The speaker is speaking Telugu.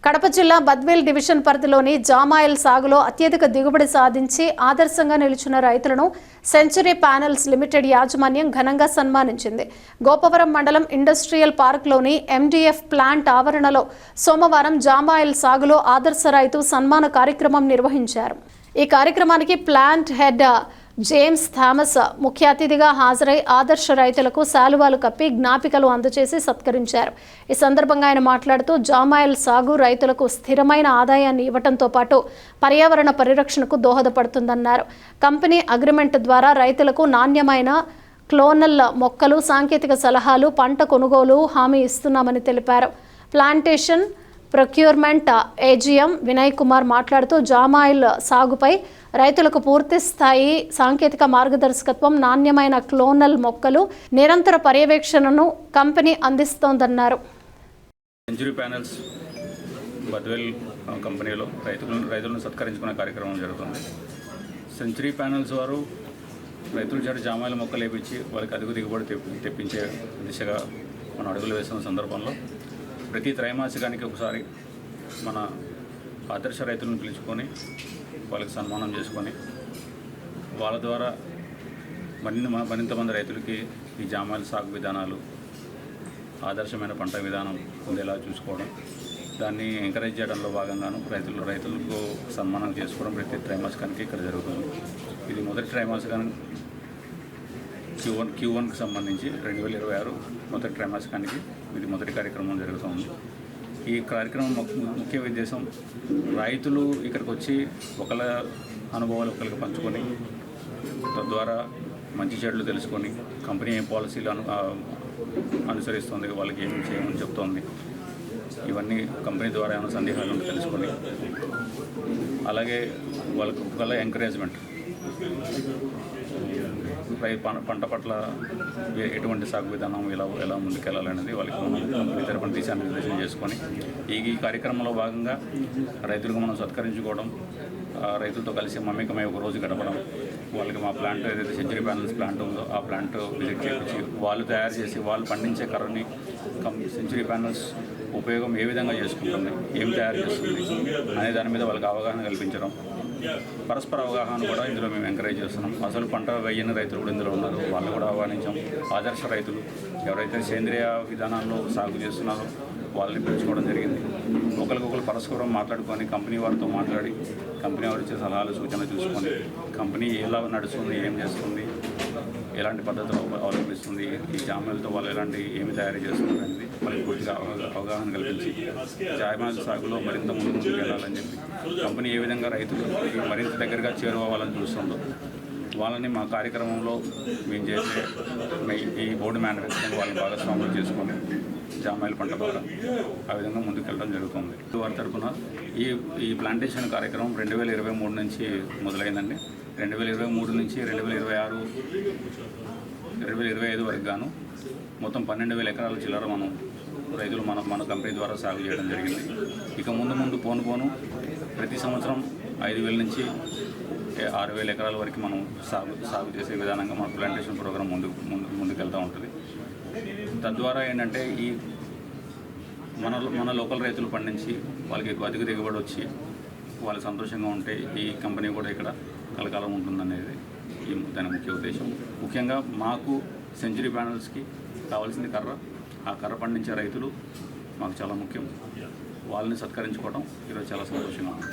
కడప జిల్లా బద్వేల్ డివిజన్ పరిధిలోని జామాయిల్ సాగులో అత్యధిక దిగుబడి సాధించి ఆదర్శంగా నిలిచిన రైతులను సెంచరీ ప్యానెల్స్ లిమిటెడ్ యాజమాన్యం ఘనంగా సన్మానించింది. గోపవరం మండలం ఇండస్ట్రియల్ పార్క్లోని ఎండిఎఫ్ ప్లాంట్ ఆవరణలో సోమవారం జామాయిల్ సాగులో ఆదర్శ రైతు సన్మాన కార్యక్రమం నిర్వహించారు. ఈ కార్యక్రమానికి ప్లాంట్ హెడ్ జేమ్స్ థామస్ ముఖ్య అతిథిగా హాజరై ఆదర్శ రైతులకు శాలువాలు కప్పి జ్ఞాపికలు అందజేసి సత్కరించారు. ఈ సందర్భంగా ఆయన మాట్లాడుతూ జామాయిల్ సాగు రైతులకు స్థిరమైన ఆదాయాన్ని ఇవ్వడంతో పాటు పర్యావరణ పరిరక్షణకు దోహదపడుతుందన్నారు. కంపెనీ అగ్రిమెంట్ ద్వారా రైతులకు నాణ్యమైన క్లోనల్ మొక్కలు, సాంకేతిక సలహాలు, పంట కొనుగోలు హామీ ఇస్తున్నామని తెలిపారు. Plantation procurement AGM Vinay Kumar మాట్లాడుతూ జామాయిల్ సాగుపై రైతులకు పూర్తి స్థాయి సాంకేతిక మార్గదర్శకత్వం, నాణ్యమైన క్లోనల్ మొక్కలు, నిరంతర పర్యవేక్షణను కంపెనీ అందిస్తోందన్నారు. సెంచరీ ప్యానెల్స్ బద్వేల్ కంపెనీలో రైతులను సత్కరించుకునే కార్యక్రమం జరుగుతుంది. సెంచరీ ప్యానెల్స్ వారు రైతుల చేత జామాయిల మొక్కలు వేపించి వాళ్ళకి అధిక దిగుబడి తెప్పించే దిశగా మనం అడుగులు వేస్తున్న సందర్భంలో ప్రతి త్రైమాసికానికి ఒకసారి మన ఆదర్శ రైతులను పిలుచుకొని వాళ్ళకి సన్మానం చేసుకొని వాళ్ళ ద్వారా మరింతమంది రైతులకి ఈ జామాయిల సాగు విధానాలు, ఆదర్శమైన పంట విధానం ఉండేలా చూసుకోవడం, దాన్ని ఎంకరేజ్ చేయడంలో భాగంగాను రైతులకు సన్మానం చేసుకోవడం ప్రతి త్రైమాసికానికి ఇక్కడ జరుగుతుంది. ఇది మొదటి త్రైమాసికానికి Q1కి సంబంధించి 2026 మొదటి త్రైమాసికానికి ఇది మొదటి కార్యక్రమం జరుగుతుంది. ఈ కార్యక్రమం ముఖ్య ఉద్దేశం రైతులు ఇక్కడికి వచ్చి ఒకళ్ళ అనుభవాలు ఒకరికి పంచుకొని తద్వారా మంచి చెడులు తెలుసుకొని కంపెనీ ఏం పాలసీలు అనుసరిస్తుంది, వాళ్ళకి ఏమి చేయమని చెప్తోంది, ఇవన్నీ కంపెనీ ద్వారా ఏమైనా సందేహాలను తెలుసుకొని అలాగే వాళ్ళకు ఒకళ్ళ ఎంకరేజ్మెంట్ పంట పట్ల ఎటువంటి సాగు విధానం ఎలా ముందుకెళ్ళాలనేది వాళ్ళకి మనం తరపున దిశానిర్దేశం చేసుకొని ఈ కార్యక్రమంలో భాగంగా రైతులకు మనం సత్కరించుకోవడం, రైతులతో కలిసి మమేకమై ఒక రోజు గడపడం, వాళ్ళకి మా ప్లాంట్ ఏదైతే సెంచరీ ప్యానెల్స్ ప్లాంట్ ఉందో ఆ ప్లాంట్ విజిట్ చేయించి వాళ్ళు తయారు చేసి వాళ్ళు పండించే కర్రని సెంచరీ ప్యానెల్స్ ఉపయోగం ఏ విధంగా చేసుకుంటుంది, ఏం తయారు చేస్తుంది అనే దాని మీద వాళ్ళకి అవగాహన కల్పించడం, పరస్పర అవగాహన కూడా ఇందులో మేము ఎంకరేజ్ చేస్తున్నాం. అసలు పంట వేయని రైతులు కూడా ఇందులో ఉన్నారు, వాళ్ళు కూడా ఆహ్వానించాం. ఆదర్శ రైతులు ఎవరైతే సేంద్రియ విధానాల్లో సాగు చేస్తున్నారో వాళ్ళని పిలుచుకోవడం జరిగింది. ఒకరికొకరు పరస్పరం మాట్లాడుకొని కంపెనీ వారితో మాట్లాడి కంపెనీ వారు ఇచ్చే సలహాలు సూచనలు చూసుకొని కంపెనీ ఎలా నడుస్తుంది, ఏం చేస్తుంది, ఎలాంటి పద్ధతులు అవలంబిస్తుంది, ఈ జామాయిలతో వాళ్ళు ఏమి తయారు చేస్తున్నారు అనేది వాళ్ళకి పూర్తిగా అవగాహన కల్పించి జామాయిల సాగులో మరింత ముందుకు వెళ్ళాలని చెప్పి కంపెనీ ఏ విధంగా రైతులకి మరింత దగ్గరగా చేరుకోవాలని చూస్తుందో వాళ్ళని మా కార్యక్రమంలో మేము చేసే ఈ బోర్డు మ్యానుఫ్యాక్చరింగ్ వాళ్ళని భాగస్వాములు చేసుకొని జామాయిల పంట ద్వారా ఆ విధంగా ముందుకెళ్ళడం జరుగుతుంది. వారి తరఫున ఈ ప్లాంటేషన్ కార్యక్రమం 2023 నుంచి మొదలైందండి. 2023 నుంచి 2025 వరకు గాను మొత్తం 12,000 ఎకరాల చిల్లర రైతులు మన కంపెనీ ద్వారా సాగు చేయడం జరిగింది. ఇక ముందు పోను ప్రతి సంవత్సరం 5,000 నుంచి 6,000 ఎకరాల వరకు మనం సాగు చేసే విధానంగా మన ప్లాంటేషన్ ప్రోగ్రాం ముందుకెళ్తూ ఉంటుంది. తద్వారా ఏంటంటే మన లోకల్ రైతులు పండించి వాళ్ళకి అధిక దిగుబడి వచ్చి వాళ్ళు సంతోషంగా ఉంటే ఈ కంపెనీ కూడా ఇక్కడ కలకాలం ఉంటుందనేది దాని ముఖ్య ఉద్దేశం. ముఖ్యంగా మాకు సెంచరీ ప్యానెల్స్కి కావాల్సింది కర్ర, ఆ కర్ర పండించే రైతులు మాకు చాలా ముఖ్యం. వాళ్ళని సత్కరించుకోవడం ఈరోజు చాలా సంతోషంగా ఉంది.